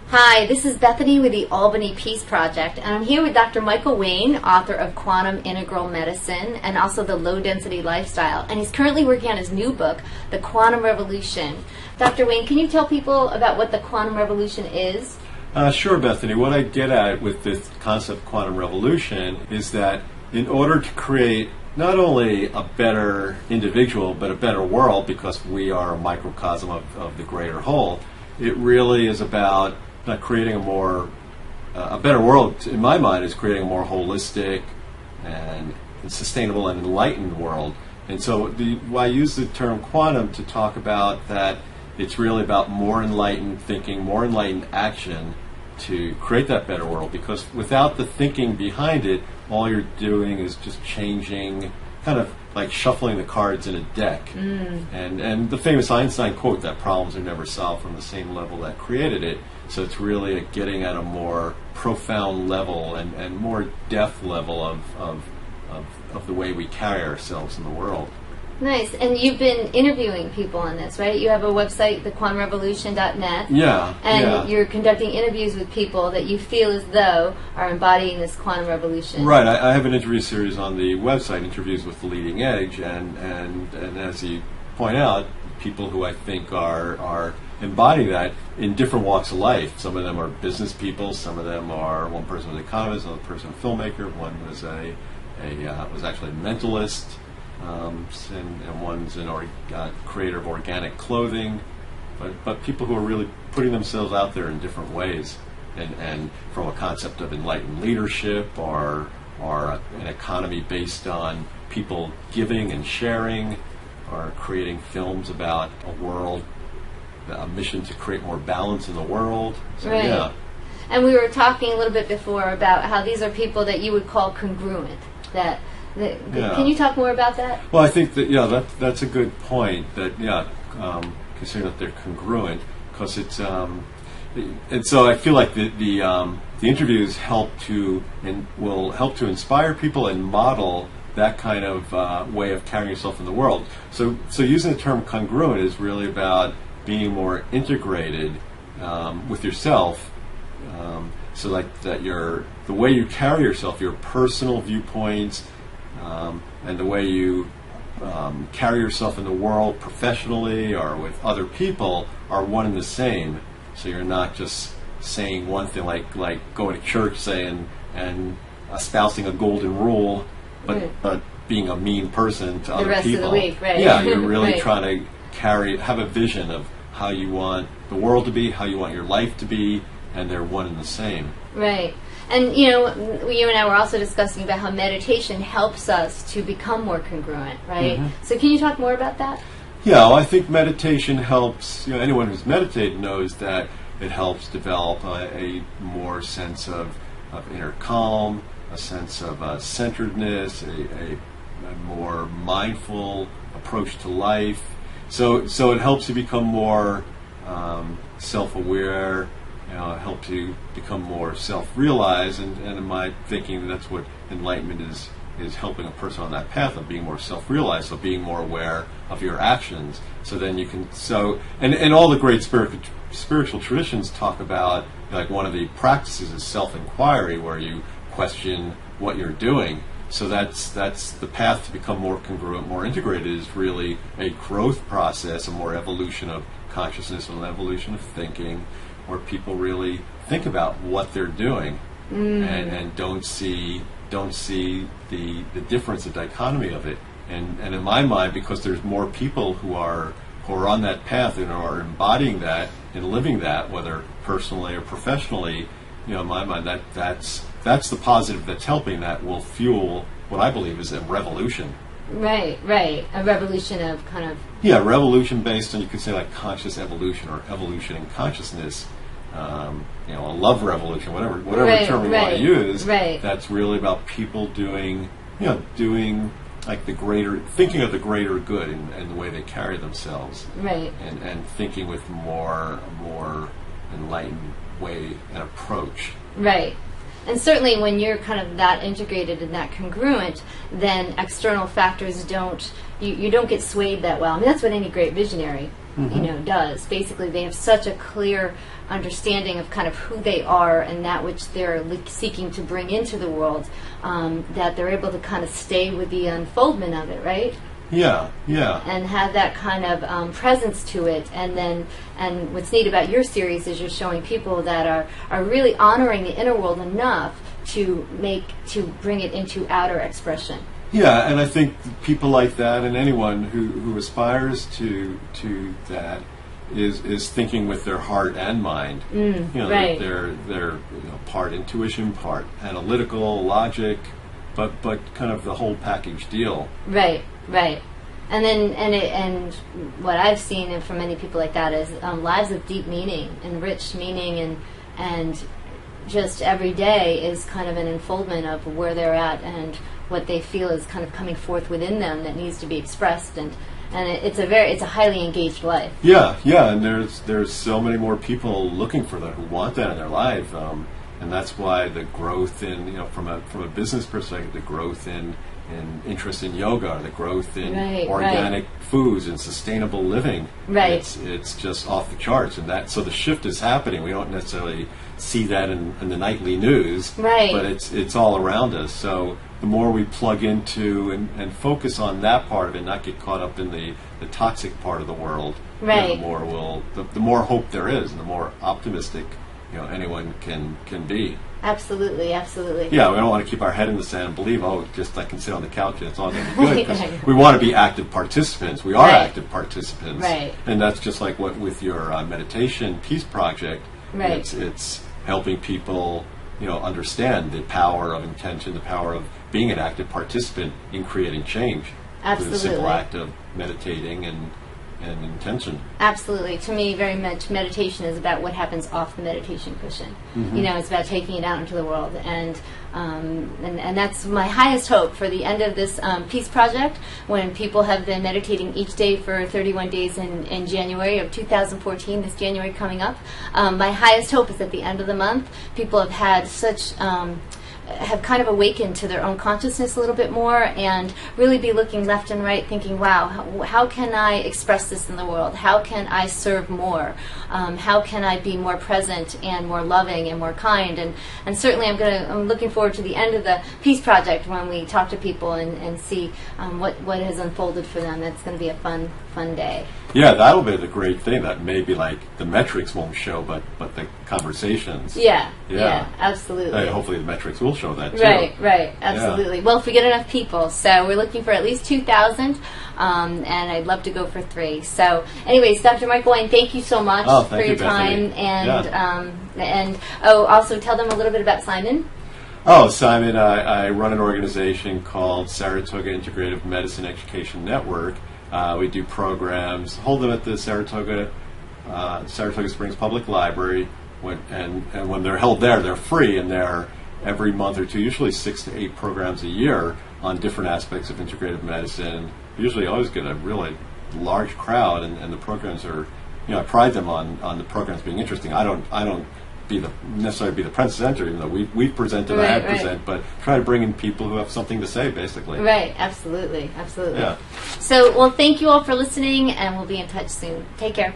Hi, this is Bethany with the Albany Peace Project, and I'm here with Dr. Michael Wayne, author of Quantum Integral Medicine and also The Low Density Lifestyle, and he's currently working on his new book, The Quantum Revolution. Dr. Wayne, can you tell people about what the quantum revolution is? Sure, Bethany. What I get at with this concept of quantum revolution is that in order to create not only a better individual, but a better world, because we are a microcosm of the greater whole, it really is about creating a better world. In my mind, is creating a more holistic and sustainable and enlightened world. And so I use the term quantum to talk about that it's really about more enlightened thinking, more enlightened action to create that better world, because without the thinking behind it, all you're doing is just changing, kind of like shuffling the cards in a deck. And the famous Einstein quote that problems are never solved from the same level that created it. So it's really getting at a more profound level and more depth level of the way we carry ourselves in the world. Nice. And you've been interviewing people on this, right? You have a website, thequantumrevolution.net. Yeah. And you're conducting interviews with people that you feel as though are embodying this quantum revolution. Right. I have an interview series on the website, Interviews with the Leading Edge, and as you point out, people who I think are embodying that in different walks of life. Some of them are business people, some of them are, one person was an economist, another person a filmmaker, one was was actually a mentalist, and one's an creator of organic clothing, but people who are really putting themselves out there in different ways, and from a concept of enlightened leadership or an economy based on people giving and sharing, or creating films about a mission to create more balance in the world. So, right. Yeah. And we were talking a little bit before about how these are people that you would call congruent. Can you talk more about that? Well, I think that that's a good point. That considering that they're congruent, because it's and so I feel like the interviews will help to inspire people and model that kind of way of carrying yourself in the world. So using the term congruent is really about being more integrated with yourself. So like that the way you carry yourself, your personal viewpoints, and the way you carry yourself in the world professionally or with other people are one and the same. So you're not just saying one thing like going to church saying and espousing a golden rule, but being a mean person to other people. The rest of the week, right? Yeah, you're really right. trying to have a vision of how you want the world to be, how you want your life to be, and they're one and the same. Right. And, you and I were also discussing about how meditation helps us to become more congruent, right? Mm-hmm. So can you talk more about that? Yeah, well, I think meditation helps, anyone who's meditated knows that it helps develop a more sense of inner calm, a sense of centeredness, a more mindful approach to life. So it helps you become more self-aware. It helps you become more self-realized, and in my thinking, that's what enlightenment is helping a person on that path of being more self-realized, so being more aware of your actions. So then you can and all the great spiritual traditions talk about, like, one of the practices is self-inquiry, where you question what you're doing. So that's the path to become more congruent, more integrated, is really a growth process, a more evolution of consciousness, an evolution of thinking, where people really think about what they're doing and don't see the difference, the dichotomy of it. And in my mind, because there's more people who are on that path and are embodying that and living that, whether personally or professionally, in my mind, that's the positive that's helping, that will fuel what I believe is a revolution. Right. A revolution of kind of... Yeah, revolution based on, you could say, like conscious evolution or evolution in consciousness. A love revolution, whatever term you want to use. Right. That's really about people doing like thinking of the greater good and the way they carry themselves. Right. And thinking with more enlightened way and approach. Right. And certainly when you're kind of that integrated and that congruent, then external factors you don't get swayed that well. I mean, that's what any great visionary does. Basically, they have such a clear understanding of kind of who they are and that which they're seeking to bring into the world, that they're able to kind of stay with the unfoldment of it, right? Yeah. And have that kind of presence to it. And what's neat about your series is you're showing people that are really honoring the inner world enough to bring it into outer expression. Yeah, and I think people like that, and anyone who aspires to that, is thinking with their heart and mind. Right. They're part intuition, part analytical, logic, but kind of the whole package deal. Right. And what I've seen from many people like that is lives of deep meaning and rich meaning, and just every day is kind of an unfoldment of where they're at and what they feel is kind of coming forth within them that needs to be expressed, and it's a highly engaged life. Yeah, and there's so many more people looking for that, who want that in their life, and that's why the growth in from a business perspective, the growth in interest in yoga, or the growth in organic foods and sustainable living. Right. It's just off the charts, and so the shift is happening. We don't necessarily see that in the nightly news, right? But it's all around us. So the more we plug into and focus on that part of it, not get caught up in the toxic part of the world, right? The more hope there is, and the more optimistic anyone can be. Absolutely. Yeah, we don't want to keep our head in the sand and believe, just I can sit on the couch and it's all going to be good. Because we want to be active participants. We are active participants. Right. And that's just like what with your meditation Peace Project. Right. It's helping people, understand the power of intention, the power of being an active participant in creating change. Absolutely. Through the simple act of meditating and intention. Absolutely. To me, very much meditation is about what happens off the meditation cushion. Mm-hmm. It's about taking it out into the world, and that's my highest hope for the end of this Peace Project, when people have been meditating each day for 31 days in January of 2014, this January coming up. My highest hope is at the end of the month, people have had have kind of awakened to their own consciousness a little bit more, and really be looking left and right, thinking, wow, how can I express this in the world? How can I serve more? How can I be more present and more loving and more kind? And certainly I'm looking forward to the end of the Peace Project, when we talk to people and see what has unfolded for them. That's going to be a fun day. Yeah, that'll be the great thing. That maybe like the metrics won't show, but the conversations. Yeah, absolutely. Hopefully the metrics will show that too. Right, absolutely. Yeah. Well, if we get enough people, so we're looking for at least 2,000, and I'd love to go for 3. So, anyways, Dr. Michael Wayne, thank you so much for your time, and also tell them a little bit about SIMEN. Oh, SIMEN, I run an organization called Saratoga Integrative Medicine Education Network. We do programs, hold them at the Saratoga Springs Public Library, and when they're held there, they're free, and they're every month or two, usually 6 to 8 programs a year on different aspects of integrative medicine. Usually always get a really large crowd, and the programs are, I pride them on the programs being interesting. I don't necessarily be the presenter, even though we present and I present, but try to bring in people who have something to say, basically. Right, absolutely. Yeah. So, well, thank you all for listening, and we'll be in touch soon. Take care.